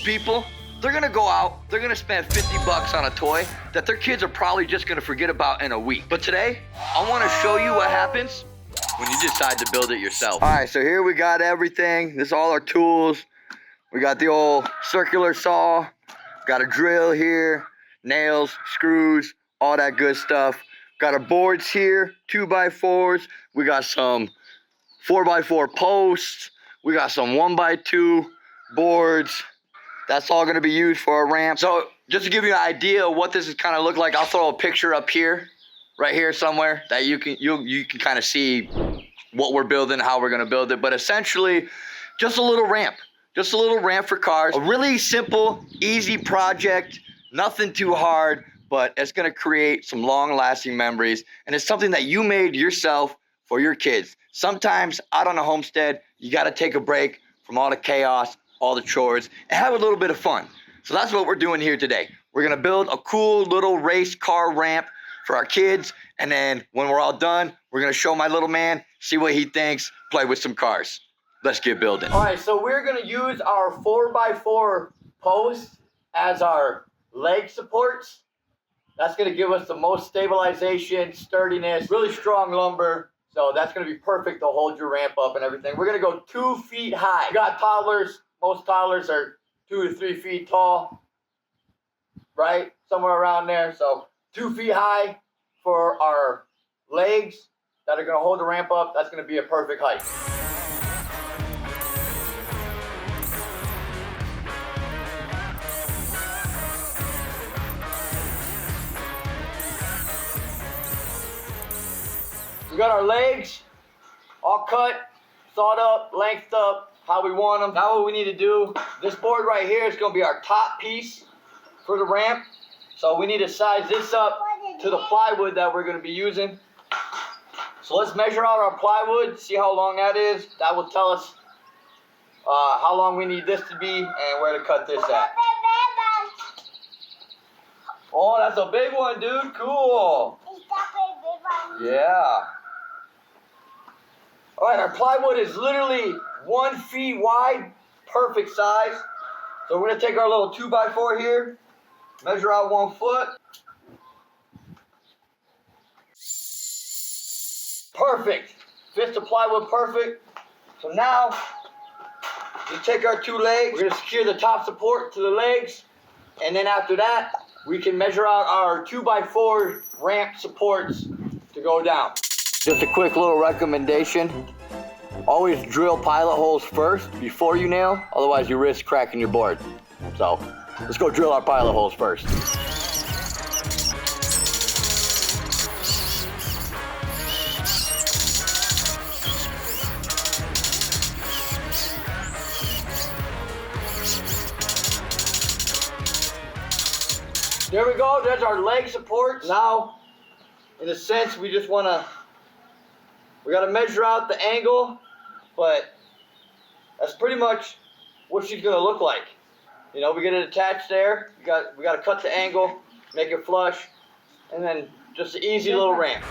most people, they're gonna go out, they're gonna spend 50 bucks on a toy that their kids are probably just gonna forget about in a week. But today, I wanna show you what happens when you decide to build it yourself. All right, so here we got everything. This is all our tools. We got the old circular saw, got a drill here, nails, screws, all that good stuff. Got our boards here, 2x4s. We got some 4x4 posts. We got some 1x2 boards. That's all gonna be used for a ramp. So just to give you an idea of what this is kind of look like, I'll throw a picture up here, right here somewhere, that you can kind of see what we're building, how we're gonna build it. But essentially, just a little ramp. Just a little ramp for cars. A really simple, easy project, nothing too hard, but it's gonna create some long-lasting memories. And it's something that you made yourself for your kids. Sometimes out on a homestead, you gotta take a break from all the chaos, all the chores, and have a little bit of fun. So that's what we're doing here today. We're gonna build a cool little race car ramp for our kids, and then when we're all done, we're gonna show my little man, see what he thinks, play with some cars. Let's get building. All right, so we're gonna use our 4x4 posts as our leg supports. That's gonna give us the most stabilization, sturdiness, really strong lumber. So that's gonna be perfect to hold your ramp up and everything. We're gonna go 2 feet high. You got toddlers, most toddlers are 2 to 3 feet tall, right? Somewhere around there. So 2 feet high for our legs that are gonna hold the ramp up. That's gonna be a perfect height. We got our legs all cut, sawed up, lengthed up, how we want them. Now what we need to do, this board right here is gonna be our top piece for the ramp. So we need to size this up to the plywood that we're gonna be using. So let's measure out our plywood, see how long that is. That will tell us how long we need this to be and where to cut this at. Oh, that's a big one, dude, cool. Yeah. All right, our plywood is literally 1 foot wide, perfect size. So we're gonna take our little 2x4 here, measure out 1 foot. Perfect, fits the plywood perfect. So now, we take our 2 legs, we're gonna secure the top support to the legs, and then after that, we can measure out our 2x4 ramp supports to go down. Just a quick little recommendation. Always drill pilot holes first before you nail, otherwise you risk cracking your board. So let's go drill our pilot holes first. There we go, there's our leg supports. Now, in a sense, we gotta measure out the angle, but that's pretty much what she's gonna look like. You know, we get it attached there. We gotta cut the angle, make it flush, and then just an easy little ramp.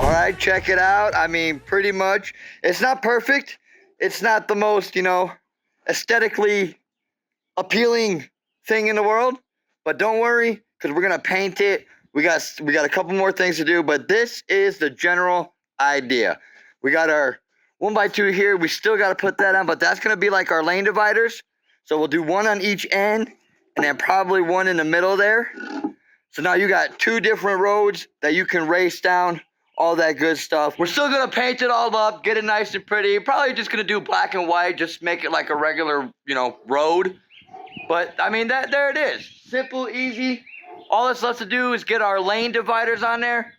All right, check it out. I mean, pretty much, it's not perfect. It's not the most, aesthetically appealing thing in the world, but don't worry, because we're gonna paint it. We got a couple more things to do, but this is the general idea. We got our 1x2 here. We still got to put that on, but that's gonna be like our lane dividers. So we'll do one on each end and then probably one in the middle there. So now you got 2 different roads that you can race down, all that good stuff. We're still gonna paint it all up, get it nice and pretty. Probably just gonna do black and white, just make it like a regular, road. But I mean, there it is. Simple, easy. All that's left to do is get our lane dividers on there,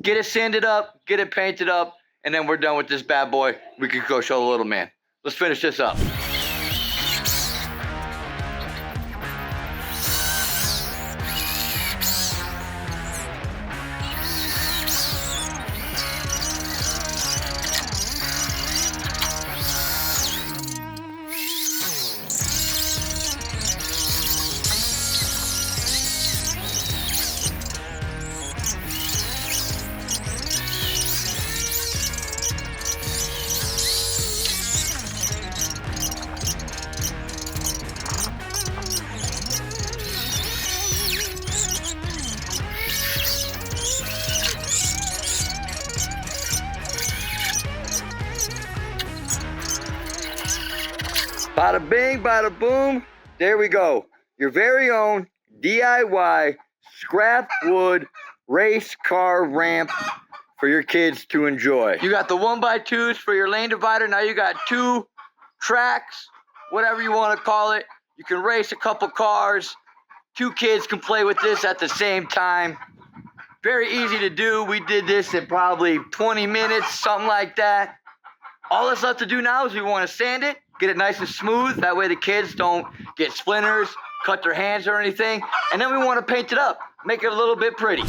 get it sanded up, get it painted up, and then we're done with this bad boy. We can go show the little man. Let's finish this up. Bada bing, bada boom. There we go. Your very own DIY scrap wood race car ramp for your kids to enjoy. You got the 1x2s for your lane divider. Now you got 2 tracks, whatever you want to call it. You can race a couple cars. 2 kids can play with this at the same time. Very easy to do. We did this in probably 20 minutes, something like that. All that's left to do now is we want to sand it, get it nice and smooth. That way the kids don't get splinters, cut their hands or anything. And then we want to paint it up, make it a little bit pretty.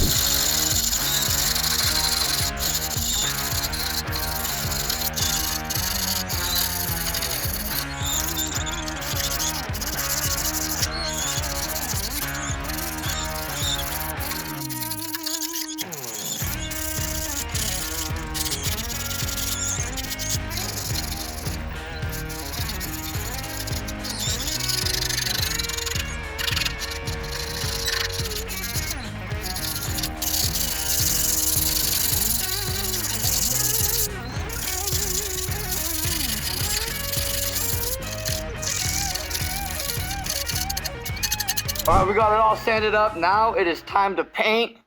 All right, we got it all sanded up. Now it is time to paint.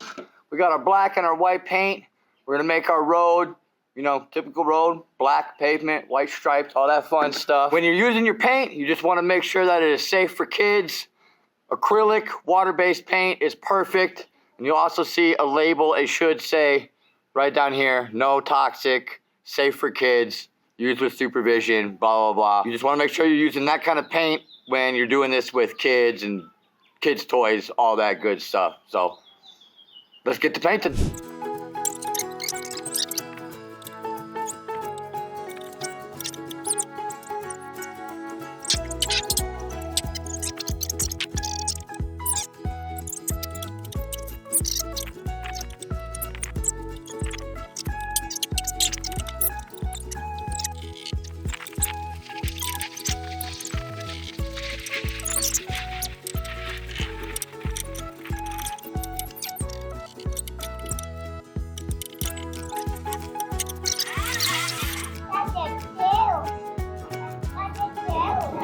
We got our black and our white paint. We're gonna make our road, typical road, black pavement, white stripes, all that fun stuff. When you're using your paint, you just wanna make sure that it is safe for kids. Acrylic, water-based paint is perfect. And you'll also see a label, it should say right down here, no toxic, safe for kids, used with supervision, blah, blah, blah. You just wanna make sure you're using that kind of paint when you're doing this with kids and kids' toys, all that good stuff. So let's get to painting.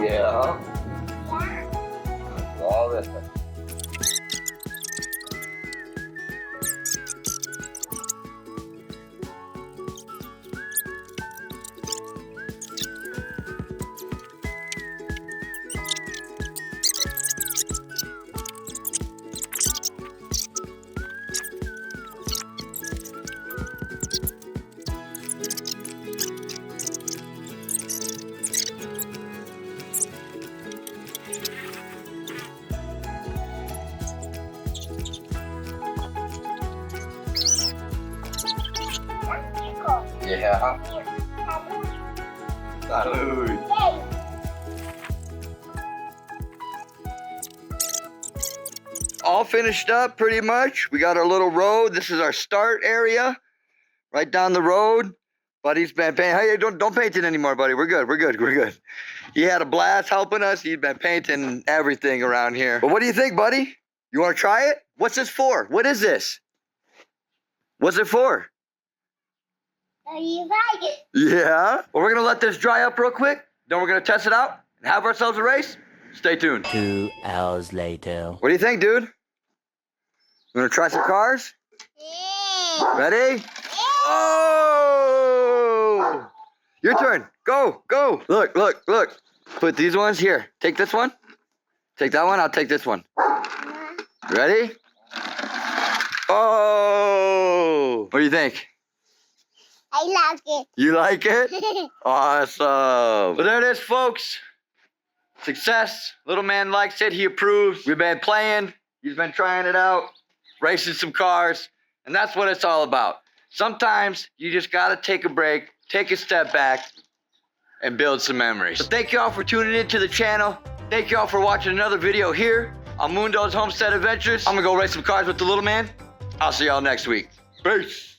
Yeah. All this. Yeah. Salud. All finished up pretty much. We got our little road. This is our start area. Right down the road. Buddy's been painting. Hey, don't paint it anymore, buddy. We're good. He had a blast helping us. He's been painting everything around here. But what do you think, buddy? You want to try it? What's this for? What is this? What's it for? You like it? Yeah. Well, we're going to let this dry up real quick. Then we're going to test it out and have ourselves a race. Stay tuned. 2 hours later. What do you think, dude? You wanna try some cars? Yeah. Ready? Oh! Your turn. Go, go. Look, look, look. Put these ones here. Take this one. Take that one. I'll take this one. Ready? Oh! What do you think? I like it. You like it? Awesome. Well, there it is, folks. Success. Little man likes it. He approves. We've been playing. He's been trying it out. Racing some cars. And that's what it's all about. Sometimes you just got to take a break, take a step back, and build some memories. So thank you all for tuning into the channel. Thank you all for watching another video here on Mundo's Homestead Adventures. I'm going to go race some cars with the little man. I'll see y'all next week. Peace.